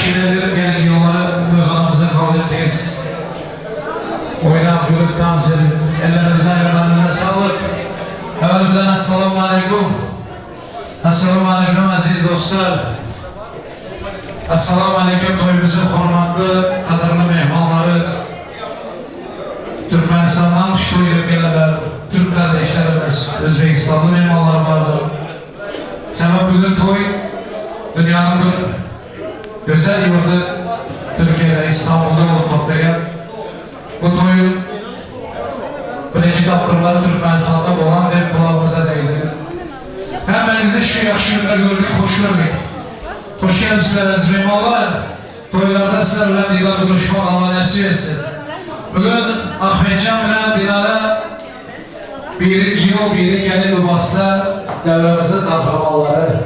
teşekkür ederim. Gelin yolları programımıza kabul ettiniz. Oynayıp gülüp dans edip ellerinize ayaklarınıza sağlık. Evvelden Esselamu Aleyküm. Esselamu Aleyküm aziz dostlar. Esselamu Aleyküm toyumuzun hürmetli, kadarlı mehmanları. Türkmenistan'dan şu ülkeler, Türk kardeşlerimiz, Özbekistanlı mehmanlar vardır. Sebep bugün toy, dünyanın bir güzel yurdu, Türkiye'de, İstanbul'da olmaktayım. Bu toyu birinci tapırları Türkmenistan'da olan hep kulağımıza değdi. Hemenizi şu yakşı günler gördük, hoş gördük. Hoş geldiniz aziz mehmanlar. Toylarda sizlerle diğer görüşmek Allah nasip etsin. Bugün Ahmetcan ile Dilara biri giyiyor, biri gelip babasına devremizin kahramanları.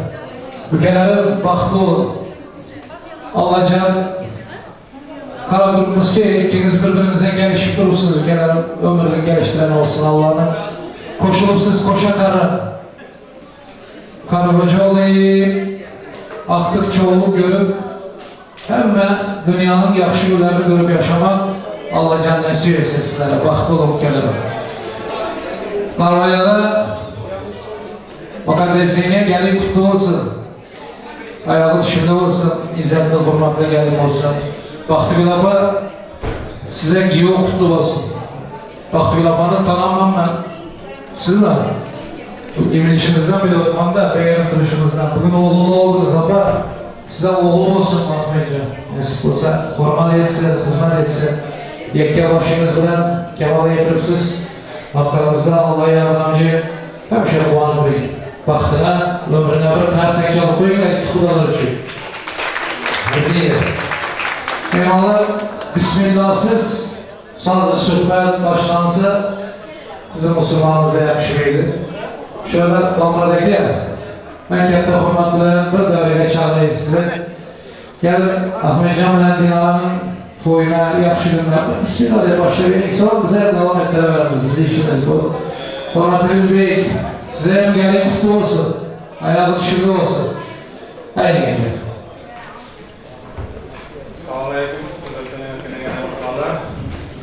Ülkelerin baktı olun. Allah can karadurumuz ki ikiniz birbirinize gelişip durursunuz. Ülkelerin ömürlük geliştiren olsun Allah'ın. Koşulup siz koşa karı koca olayı aktıkça olup görüp hemen dünyanın yakşı günlerini görüp yaşamak Allah can nasip etsin sizlere. Baktı olup gelirim. Karvayalı Makadesine gelin kutlu olsun. Ayağı şimdi olsun. İzzetli hürmetli gelin olsun. Baktı Gülap'a size giyo kutlu olsun. Baktı Gülap'ını tanımam ben. Siz de emin işinizden bile olmam da beğenip duruşunuzdan. Bugün oğlunu oldunuz ama size oğul olsun Mahmetcan. Nasip olsa formal etsin, hizmet etsin. Yekke başınızdan kemale getiripsiz. Hakkınızda Allah'a yardımcı hemşe kuanı koyun. Baktığına ömrüne bir tersek çalıp koyun ki kudalar için. Eziydi. Eyvallah, Bismillahsız sazı sohbet başlansa bizim Müslümanımıza yakışırıydı. Şöyle Bamra'daki Mekket'te hürmetli bir devreye çağırayız size. Gelin Ahmetcan ile Dinar'ın toyuna yakşı günler. Bismillah'ya başlayalım. Sonra bize devam ettirebiliriz. Bizi işimiz bu. Hürmetiniz büyük. Size hem gelin kutlu olsun. Ayağı düşürlü olsun. Haydi gece. Sağlayabilirim. Zaten yakına gelen ortalar.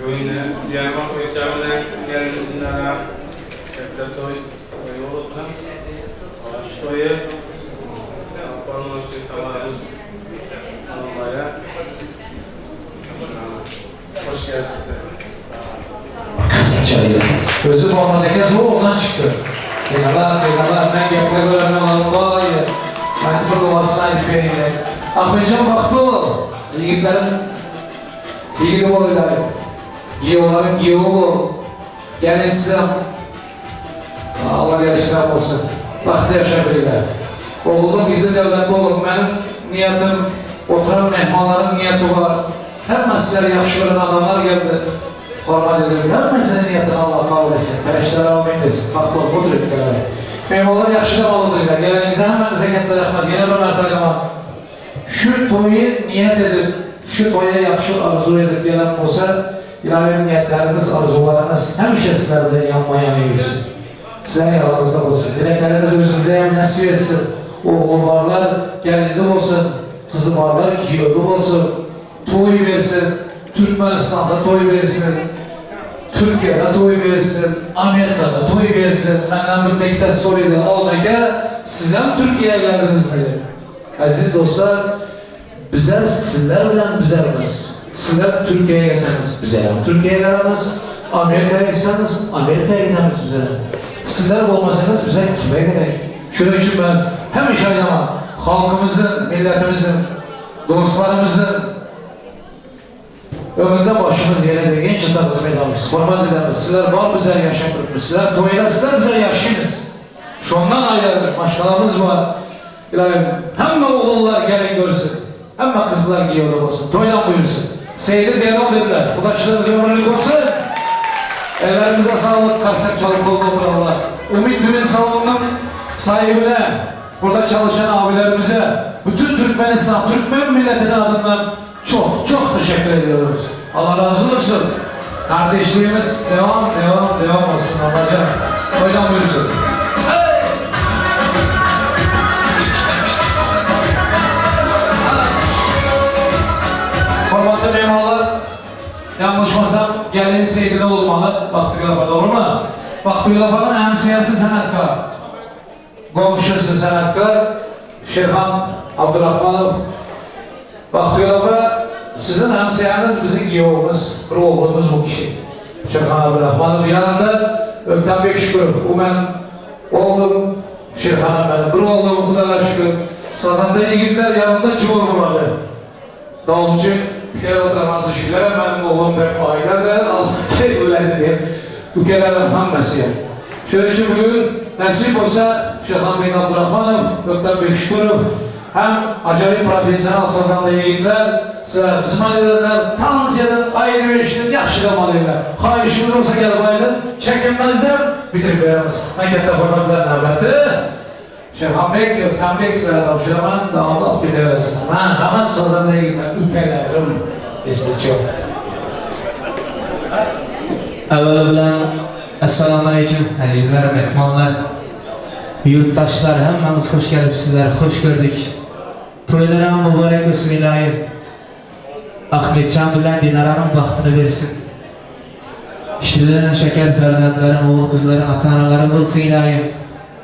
Bugün Diyarbakır Toyçam'dan gelmesinden Tekrar toy oldu. Şu toyu yapanlar için tamamız almaya. Hoş geldiniz. Özü bağımdaki soğuktan çıktı. Kenalar, ben yapıya görevli olan bağlayı. Ben de babasına ifeyle. Ahmetcan baktı o. Yiğitlerin ilgi boyları. Giyoların giyo bu. Gelin size. Allah geliştiren olsun. Baktı yaşayabilirler. Oğlum gizli devletli olun. Benim niyetim, oturan mehmanların niyeti var. Hem mesleğe yakşı gören adamlar geldi. Hormat edelim. Hem mesleğe niyetini Allah kabul etsin. Kardeşlere amin desin. Baktı olup oturup gelin. Mehmanlar yakşılamalıdırlar. Geleninize hemen zekatla yapmak. Yine ben artacağım. Şu toyu niyet edip, şu toya yakşı arzu edip gelen olsa, İlahim niyetleriniz, arzularınız hemşe sizlerle yanmaya yürüsün. Size yalanınızda olsun. Dilekleriniz özünüze nasip etsin. Oğlu varlar, gelini olsun. Kızı varlar, giyoğlu olsun. Toy versin. Türkmenistan'da toy versin. Türkiye'de toy versin. Amerika'da toy versin. Benden bir tekte soruyla olmaya size Türkiye'ye geldiniz mi? Aziz dostlar, bizler sizler bilen bizlerimiz. Sizler Türkiye'ye gelseniz bize Türkiye'ye geliriz. Amerika'ya gelseniz Amerika'ya gideriz bize. Sizler olmasanız bize kime gidelim? Şöyle için ben hem iş aylamam. Halkımızın, milletimizin, dostlarımızın önünde başımız yere değin çıtlarınızı meydamız. Hormat edemiz. Sizler var bize yaşatırmış. Sizler toyla sizler bize yaşayınız. Şundan ayrılır. Başkalarımız var. İlahim hem oğullar gelin görsün. Hem kızlar giyiyorlar olsun. Toydan buyursun. Seydi devam verirler. Kudaşlarınız ömürlük olsun. Ellerinize sağlık. Karsak çalıp oldu buralar. Ümit Düğün Salonu'nun sahibine, burada çalışan abilerimize, bütün Türkmenistan, Türkmen milletinin adından çok teşekkür ediyoruz. Allah razı olsun. Kardeşliğimiz devam olsun. Allah'ım. Toydan buyursun. yanlışmasam gelin Seydine olmalı. Baktı Gülap'a, doğru mu? Baktı Gülap'ın emsiyası sanatkar. Komşusu sanatkar. Şerhan Abdurrahmanov. Baktı Gülap'a, sizin emsiyanız bizim giyovumuz, bir oğlumuz bu kişi. Şerhan Abdurrahmanov yanında Ökten Bek Şükürov. O benim oğlum, Şerhan'ım benim. Bir oğlum Kudalar Şükür. Sazanda yigitler yanında çoğu vardı. Davulcu kere oturmazdı şükürler, benim oğlum benim ayda Allah'ın öyledi diye. Ülkelerin hamması yani. Şöyle ki bugün nasip olsa Şerhan Bey Abdurrahmanov, Ökten Bek Şükürov hem acayip profesyonel sazanda yigitler, sıra hizmet ederler, tansiyadan ayrı bir işten yaxşı damalıyla. Kayışımız olsa gelip aydın, çekinmezden bitirip veririz. Menkette formatlar nöbeti. Şerhan Bey, Ökten Bey sıra tavşıraman, dağılıp bitiririz. Hemen sazanda yigitler, ülkelerim istiyor. Evvela bilen Assalamu Aleyküm azizler, mehmanlar, yurttaşlar, hemmeniz hoş gelipsizler, hoş gördük. Toylara mübarek olsun ilahim. Ahmetcan bilen Dinara'nın bahtını versin. İşçilerin şeker ferzentlerin, oğul kızların, ata-anaların olsun ilahim.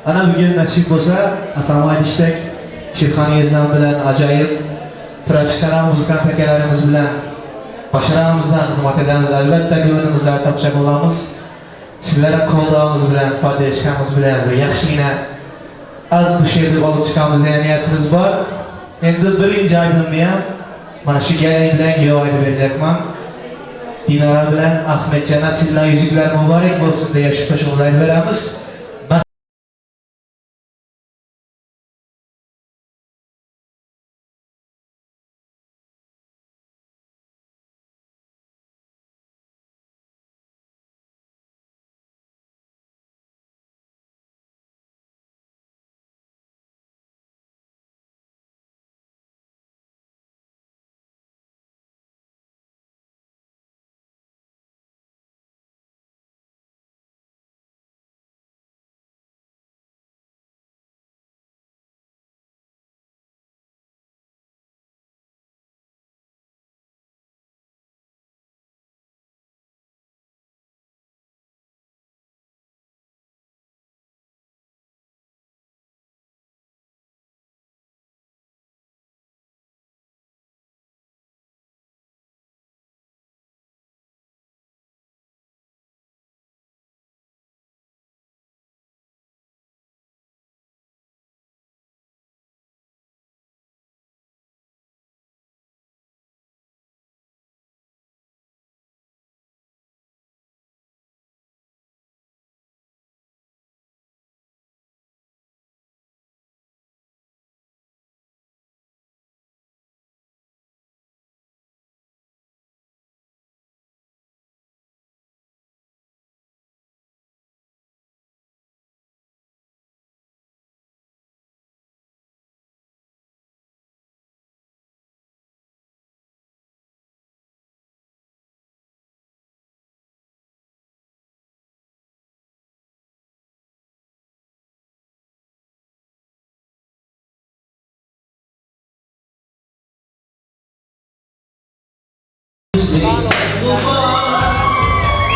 Ana bugün nasip olsa atamaydı iştek. Şirkan Yezdan bilen acayip profesyonel müzikant tekelerimiz bilen başarımızdan hizmet edemiz. Elbette gönlümüzde tapacak olamız. Sizlerin koldağımız bilen, paylaşkanımız bilen ve yaxşı yine az dışarıda olup çıkamız diye niyetimiz var. Endi birinci aydınlayan, bana şu geleneği bilen giyovaydı verecekman. Dinara bilen Ahmetcan'a tilla yüzükler mübarek olsun diye şu koşulları veremiz.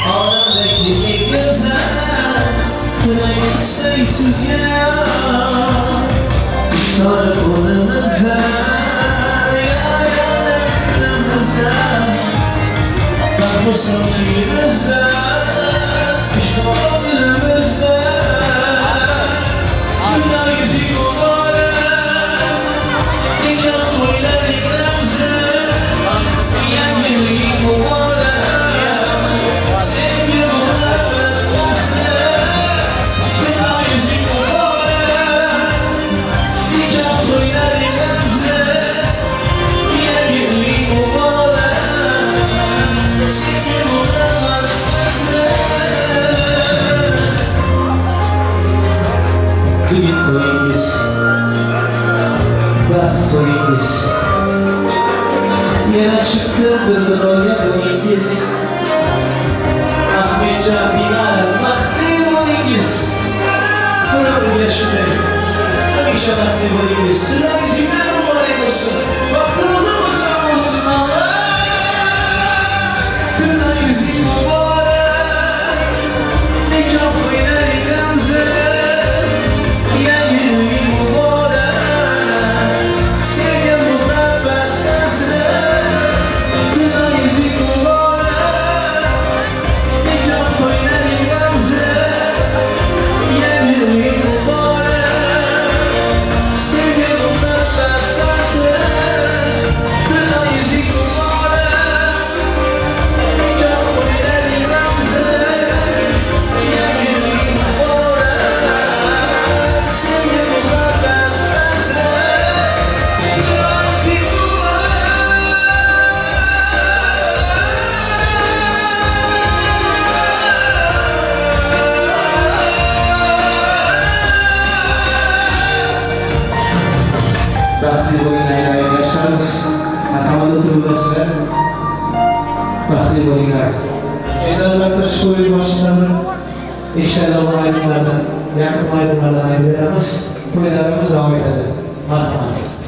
Alemdeki en güzel Tülayı sayısız ya Dargınımızda Yalanetlerimizde Bakmışsın kilimizde Pişmanlığımızda Tülay yüzük oları Nikah toylar ikramızı Yenmeli Yine çıktı bir oraya boyungiz Ahmetcan Dinara vakti boyungiz Burada bir şüpheli Hamisha vakti boyungiz Sıra bizimler mübarek olsun Vaktimize başarı olsun Allah Tülay Merhametli turulası. Bakli boyunlar. Eyvallah şu oyun başlarını inşallah aydınlardan, yakın aydınlardan ayrılırız. Toylarımız devam edelim. Merhamet.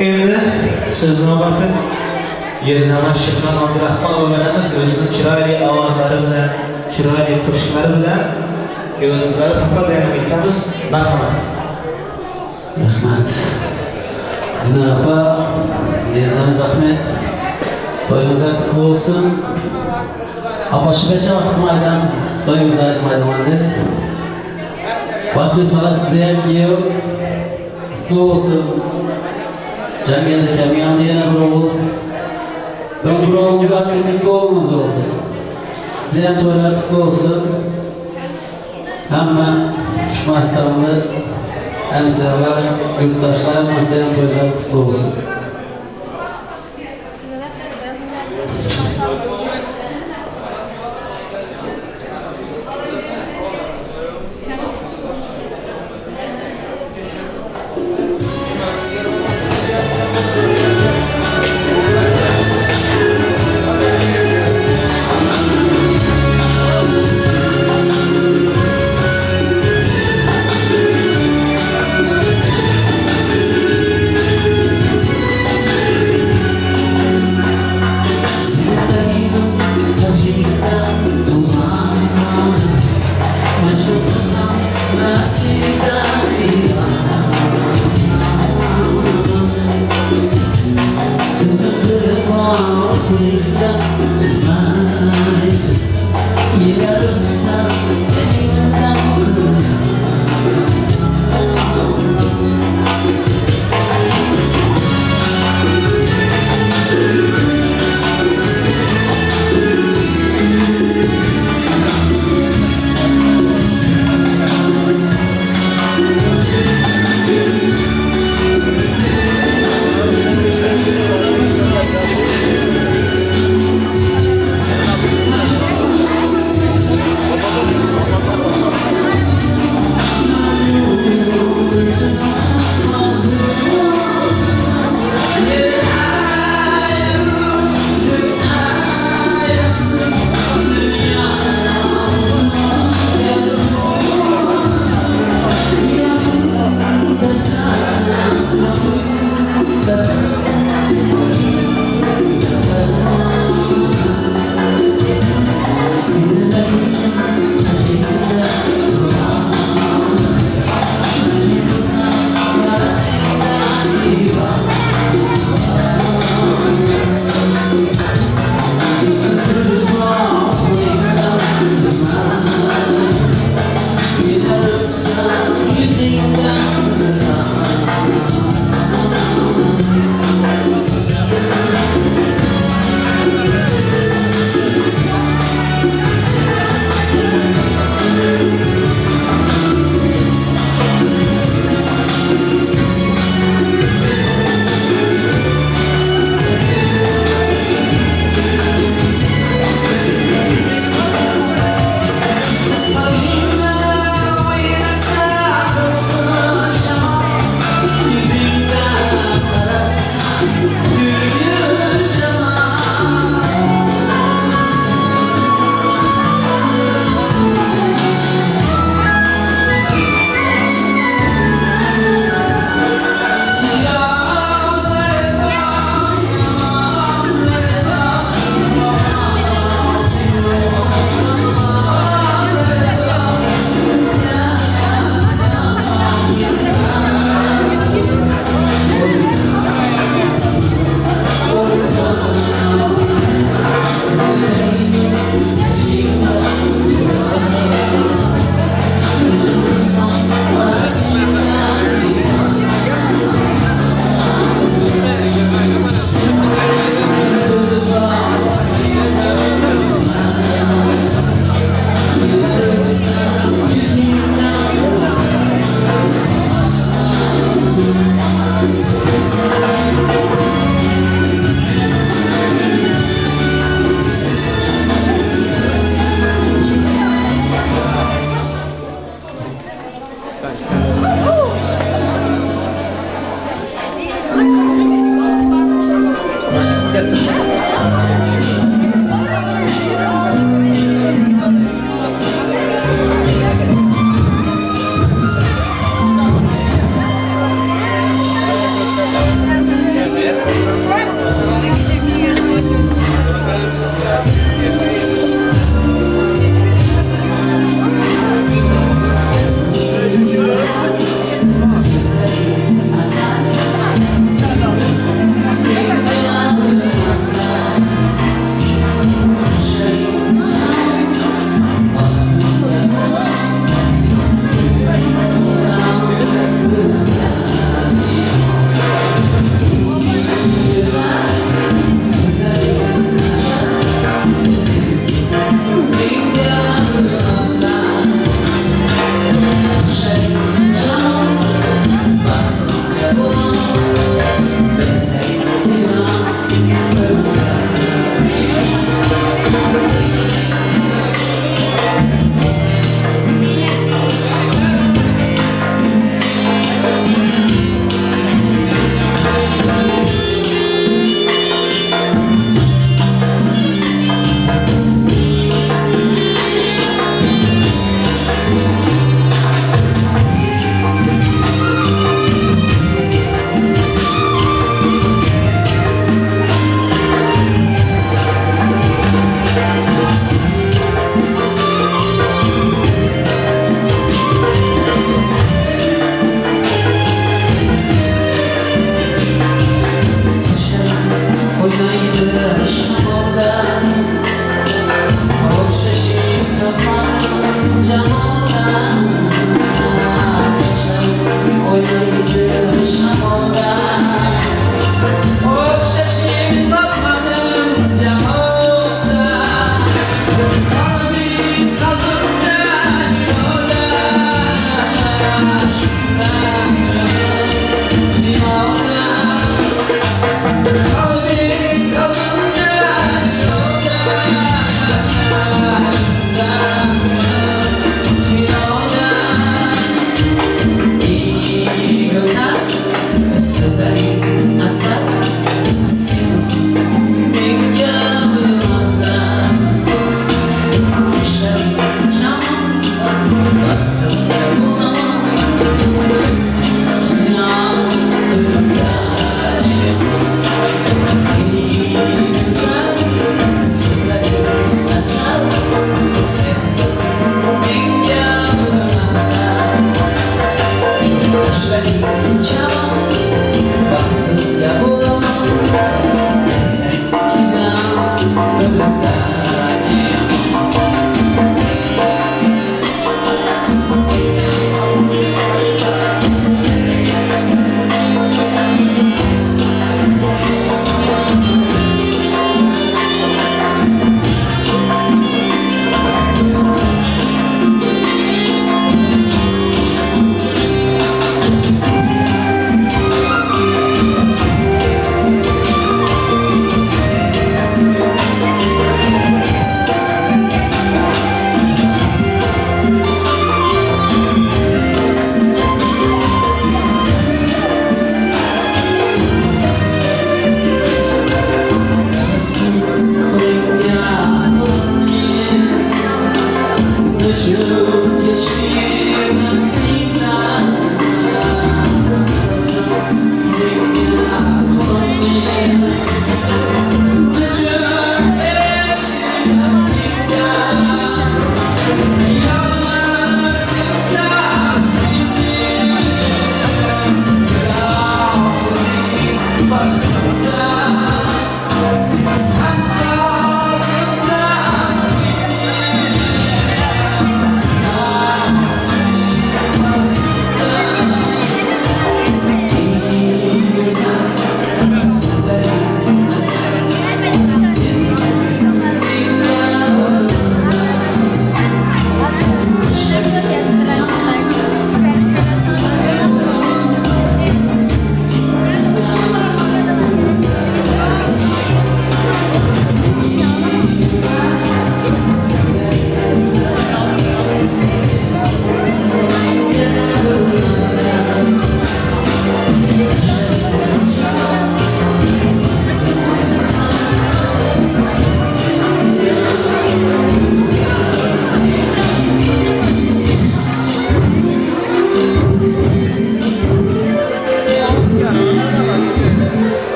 Endi sözüme bakın. Yazılan Şükran Abdurrahmanova veremiz özünün chiroyli ovozlari bilan, chiroyli qo'shiqlari bilan yo'linizlarni taqdim etamiz. Marhamat. Rahmat. Dinar opa, Bezar Zahmet, to'yingizlar qutlug' bo'lsin. Opa shu becha vaqtmaydan to'yingizlar aytmayman deb. Vaqt o'tmay sizga ham kuyov qutlug' bo'lsin. Jamiyat akamga ham yana birovimiz aktivlik qo'limiz oldu. Sizga ham to'ylar qutlug' bo'lsin. Hamma Turkmanistonda hamsoyalar, yurtdoshlar hammasi ham to'ylar qutlug' bo'lsin.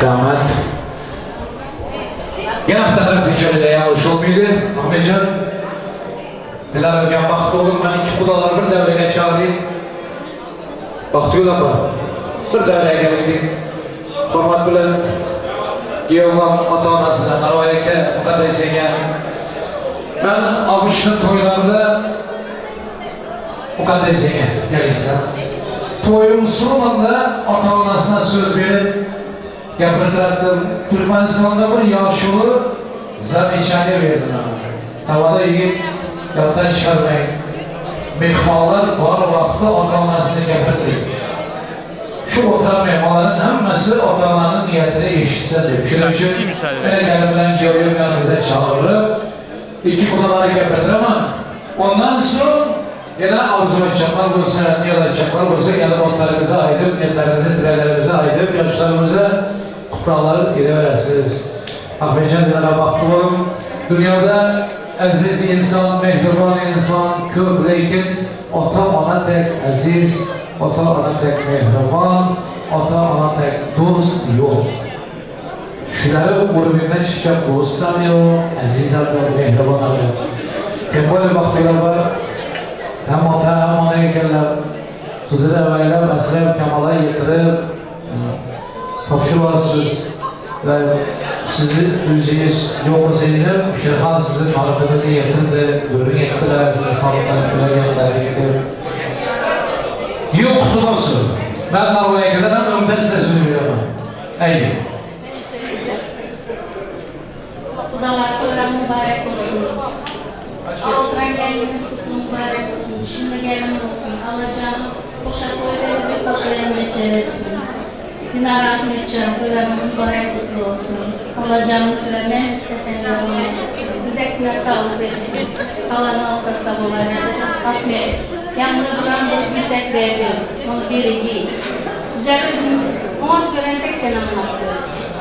Rahmet. Yine bir takar seçeride yanlış olmaydı. Ahmetcan. Dilarken baktı oğlum ben iki kudalar bir devreye çağırayım. Baktılar bana. Bir devreye geldi. Hormat bilen Yevlam ata-anasına, Narvayak'ta Mukaddese'ye. Ben Avuş'un toylarında Mukaddese'ye gelirsen. Toyun sonunda ata-anasına söz verip yapırtaktım. Türkmenistan'da bir yaşlı zabiçhane verdim. Tavada yiyip yatan çıkarmayın. Mehmanlar var vakti ata-anasını yapırtırayım. Şu oturan mehmanların hemmesi ata-ananın niyetini eşitsin diyor. Şöyle için beni gelimden geliyorum yanınıza çağırırım. İki kudaları yapırtıramam. Ondan sonra yine arzu edecekler olsa, niyet edecekler olsa gelip otlarınızı ayırıp, niyetlerinizi, dilelerinizi ayırıp, yaşlarımıza kutraları ediversiniz. Ahmetcan Dilara baktım, dünyada aziz insan, mehriban insan köp, lekin ota-ana tek aziz, ota-ana tek mehriban, ota-ana tek dost yok. Şunları grubundan çıkacak dostlar yok, azizler yok, mehribanlar yok. Böyle baktılar var, hem ota hem ana ekerler, kızı da böyle mesela Kemal'a getirip topşurmazsınız ve sizi üzüyüz yok olsaydı Şerhan sizin marifetinizi yetirdi, görün ettiler, siz marifetini bile yeterliydi. Yok kutulmasın. Ben Narva'ya kadar hem önde size söylüyorum. Ey. Kudalar toylar mübarek olsun. Aldıran gelmeniz kutlu mübarek olsun. Şimdi gelin olsun. Alacağım koşa toyları koşa emre çevirsin. Dinar Ahmetcan toylarımız mübarek kutlu olsun. Alacağım sizler ne istesen de olmayasın. Bir de güne sağlık versin. Kalanı hastası olaydı. Ahmet, yanında duran bir tek verdi. Onu biri giy. Güzel özünüz, ona gören tek sen anlattı.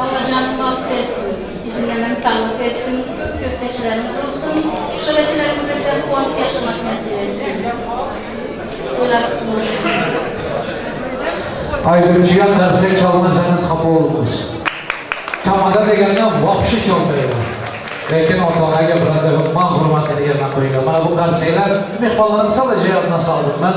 Alacağım muhabbet versin. Bizimle sağlık versin, kök peşlerimiz olsun. Şu peşlerimize de puan yaşamak nasip etsin. Toylar kutlu olsun. Ayrımcıya karşı çalmasanız kapı olmaz. Kamada degenden vapşı çalmıyor. Lakin otoğuna yapılan man hurmatını yerine koyuyor. Bana bu karşılar mehvallarını sadece yanına saldım ben.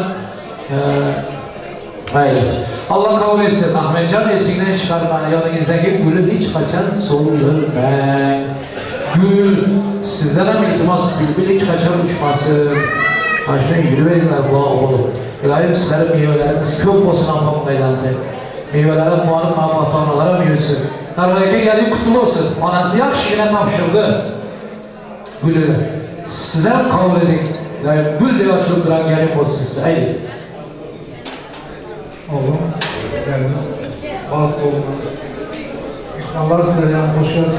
Hayır. Allah kabul etsin. Ahmetcan esinden çıkarmanı yanınızdaki gülü hiç kaçan solurmen. Gül sizden hem iltimas bülbül hiç kaçan uçmasın. Başka yürü verirler bu oğlum. İlahim sizlerin meyveleriniz kök olsun anlamı meydantı. Meyvelere puanı mahmata analara büyüsün. Narvayak'a geldiği kutlu olsun. Anası yakşı yine tavşırdı. Gülü. Size kabul edin. İlahim gül diye açılıp duran gelin olsun size. Haydi. Oğlum, geldim. Bazı olma. İhmallar size ya, hoş geldiniz.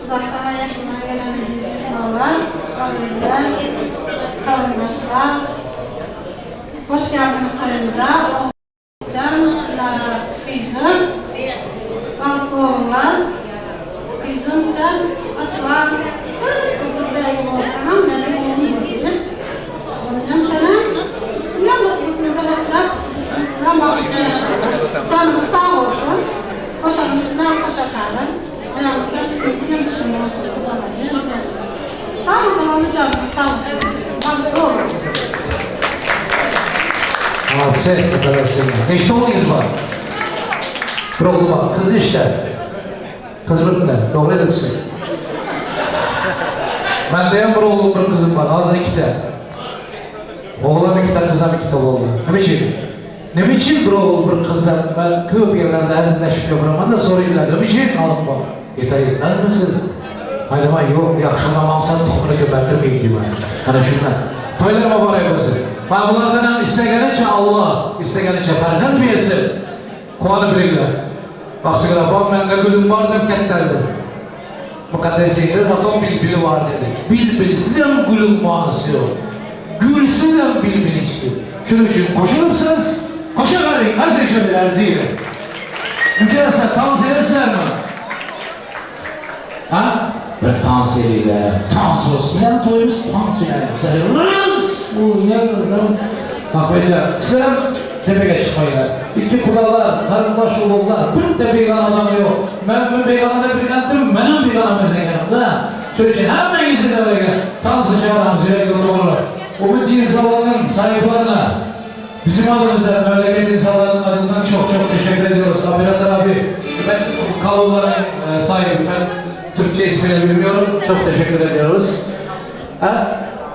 Uzaktan yaşamaya gelen aziz ihmallar, abiler, karındaşlar, hoş geldiniz aramıza. Can, Lara, kızım, altı oğullar, kızım sen açılan kızım belki olsam benim oğlum değil. Soracağım sana, tutuyor musun sınıfına canımız sağ olsun, koşarımızdan koşa kalın. Ayağımızdan bir düşünme olsun, kullanmayı sağ olun, canımız sağ olsun. Başka olur. Sen arkadaşlar. Neşte oğlunuz var? Bir oğlu var. Kız işte. Kız bırklar. Doğru edip siz. Ben de bir oğlum bir kızım var. Hazır iki tane. Oğlan iki tane, kızım iki tane oldu. Ne biçim? Ne biçim bir oğul bir kızlar? Ben köp yerlerde azizleşip yapıyorum. Bana da soruyorlar. Ne biçim alıp var? Yeter yetmez misiniz? Hayır ama yok. Yakışamamam sen tohumunu köpektirmeyeyim gibi. Hani şunlar. Toylar mübarek olsun. Ben bunlardan hem istegenince Allah, istegenince ferzent versin. Kuanı bilirler. Baktılar, ben de gülüm var deyip ketlerdi. Mukaddeseyde zaten bilbili var dedi. Bilbili, siz hem gülüm manası yok. Gülsüz hem bilbili çıkıyor. Şunun için koşur musunuz? Koşa karayın, her şey şöyle erziyle. Mükemmel, tavsiye eder mi? Ha? Bir tansiyeliyle, tansiyos. Bizim toyumuz tansiyeli. Rız! Bak beyler, sizler tepeye çıkmayla. İki kudalar, karındaş oğullar, bir de beygan adam yok. Ben beygana da bilgendim, benim beyganım mezekenim. Söyleyeceğim, hemen gitsin de böyle. Tansı çağıran, sürekli doğrular. O bir din salonunun sahiplerine, bizim adımızda memleket insanlarının adından çok teşekkür ediyoruz. Abiratlar abi, ben kalıplara sahibim, ben Türkçe ismini bilmiyorum, çok teşekkür ediyoruz.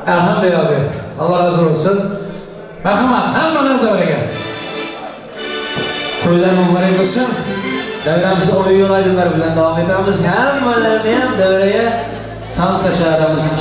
Erhan Bey abi, Allah razı olsun. Bakın hemen de öyle gel. Toylar mübarek olsun. Devremizi oyun aydınlar bilen devam edemiz. Hem devreye tan saçarımız.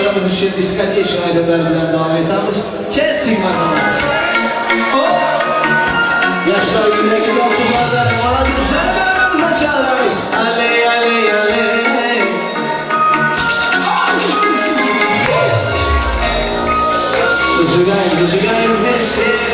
yurttaşlarımız için diskati şahideler bilen devam ederiz. Kentin makamat. Yaşlar günde gidiyor çocuklar. Bana güzel aramızda çalarız. Aley aley aley. Zıcıgayım mesleği.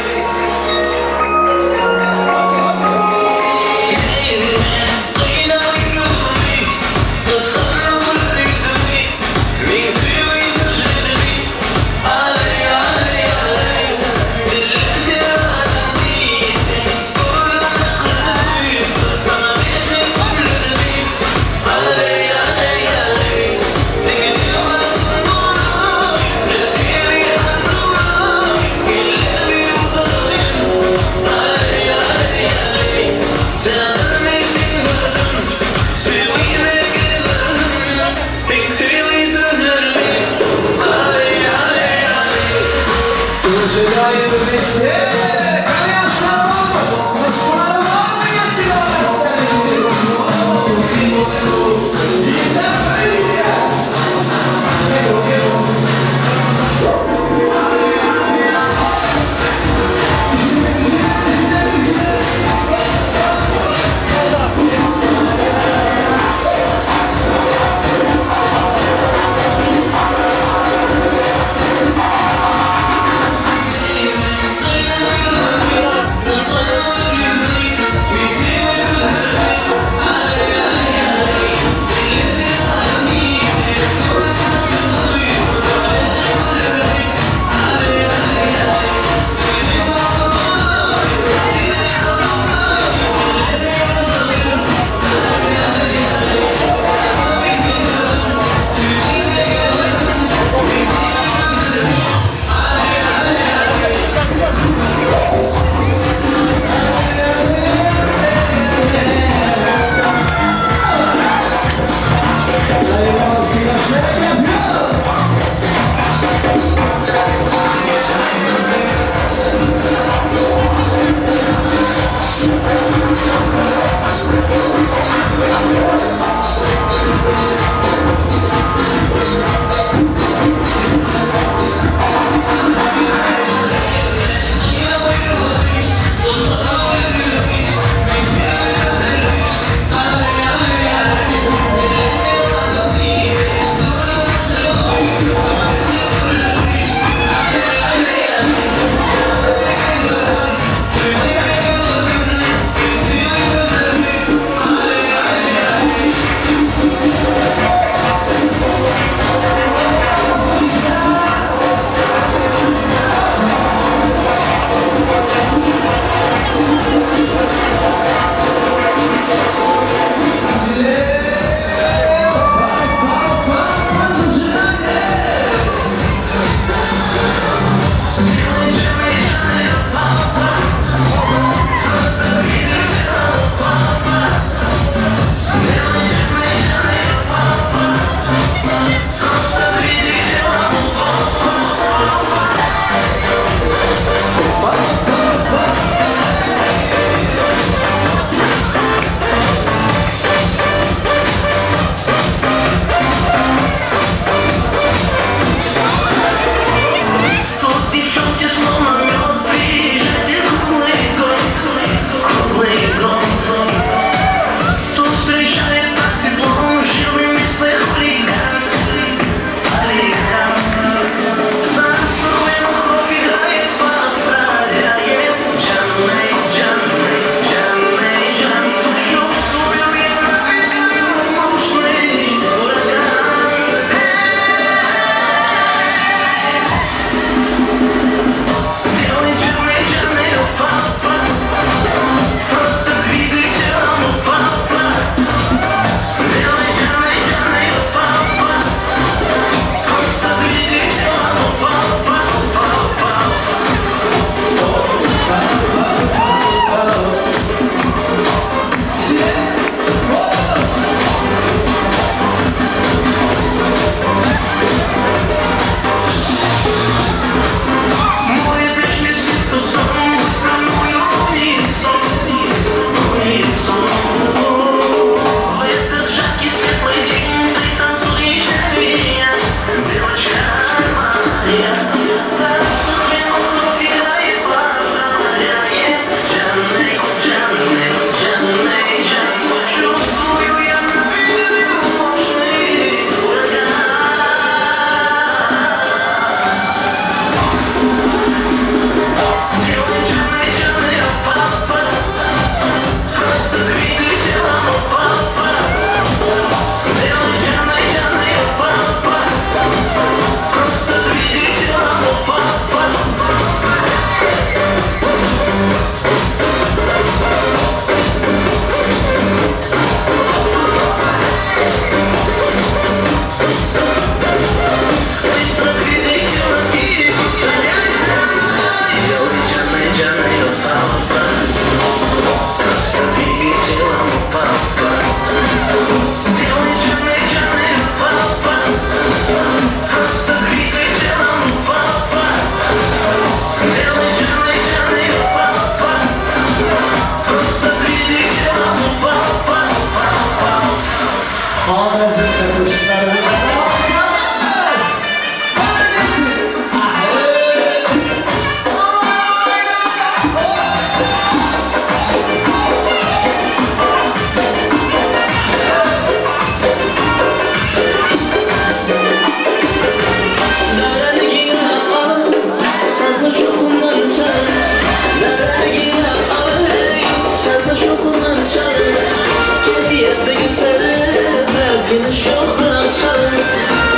Rızkını şofran çalar,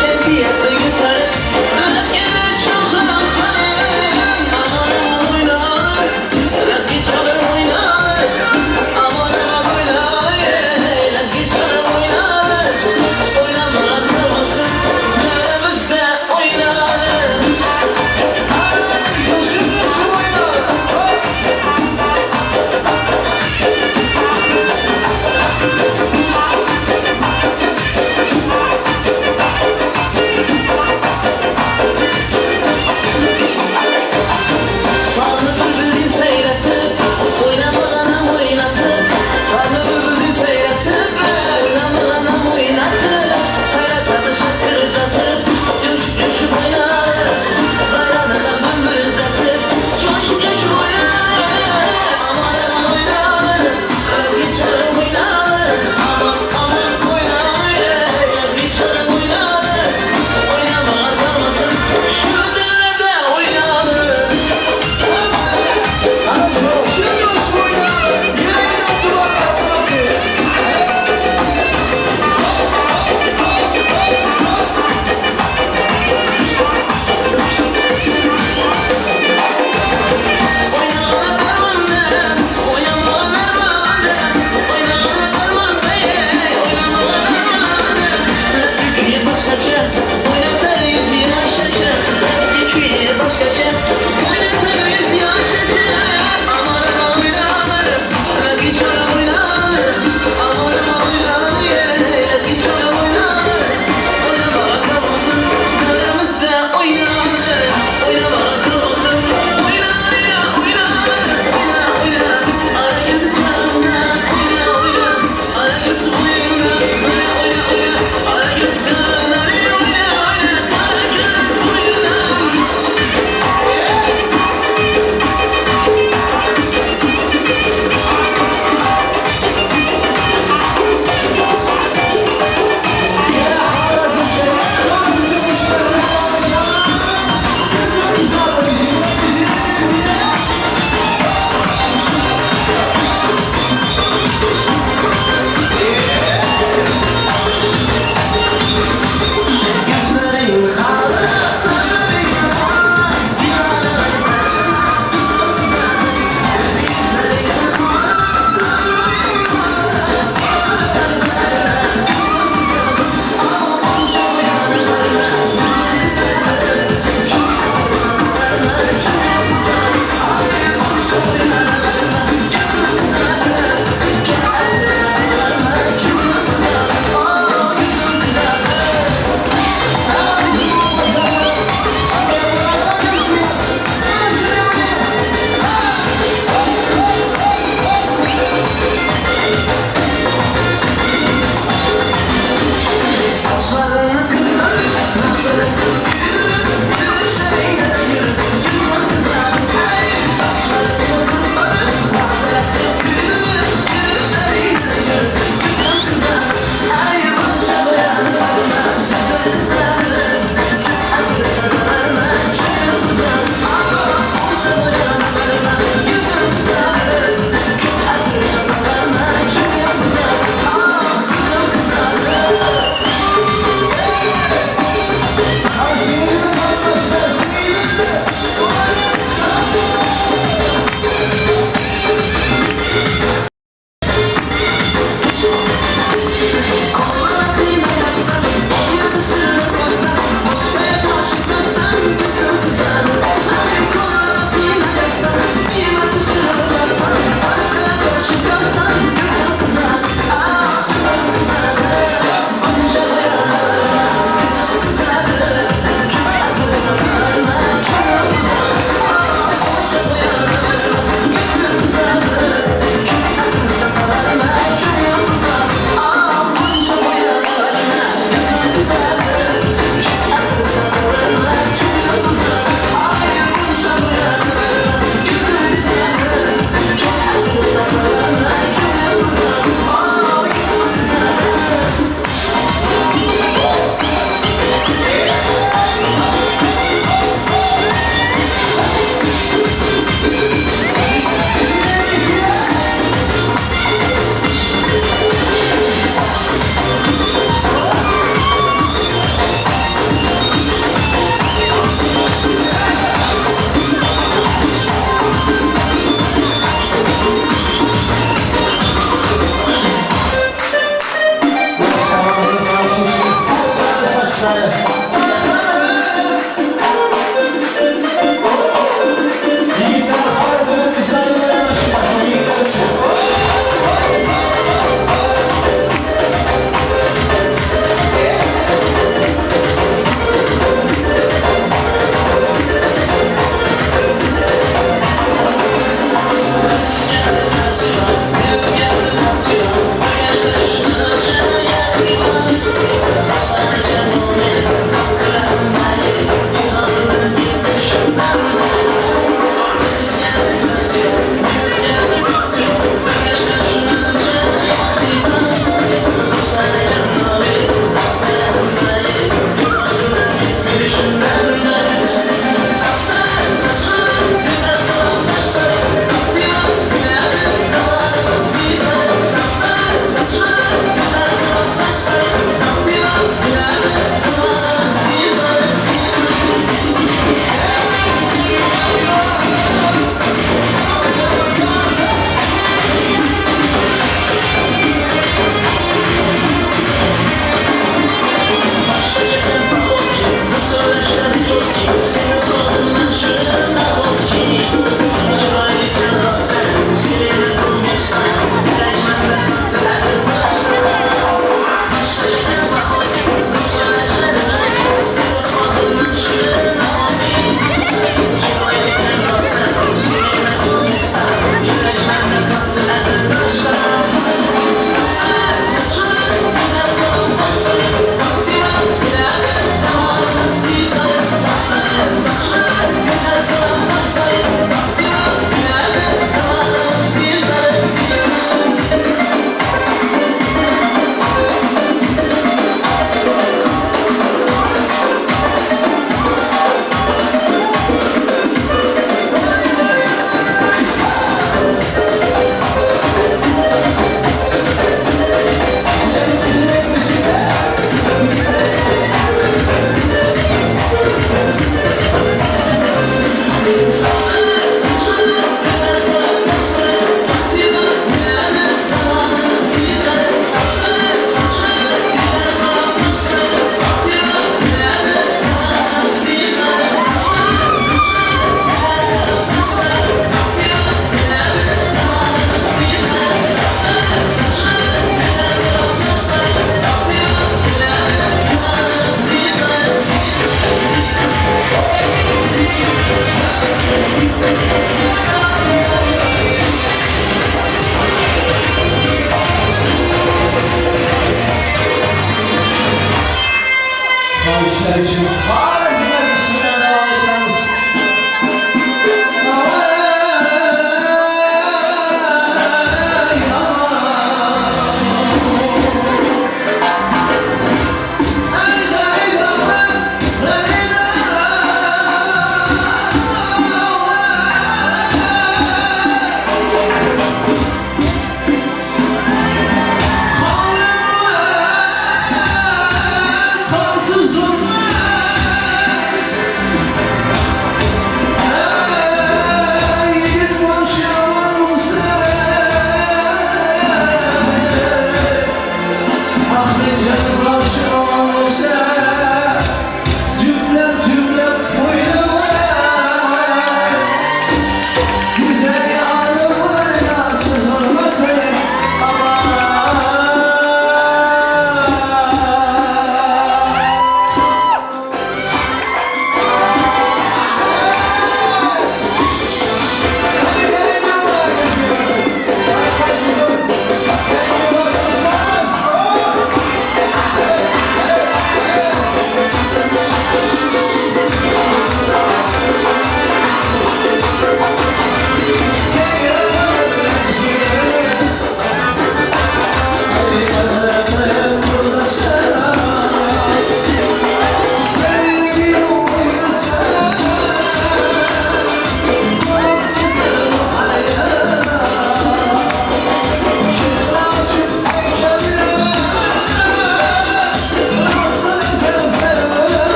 keyfiyetle yutar. Rızkını şofran çalar, aman aman oynar. Rızkı çalar oynar, aman aman oynar. Rızkı çalar oynar, oynamalar olmasın, nelemizde oynar. Coşun coşun oynar. Ben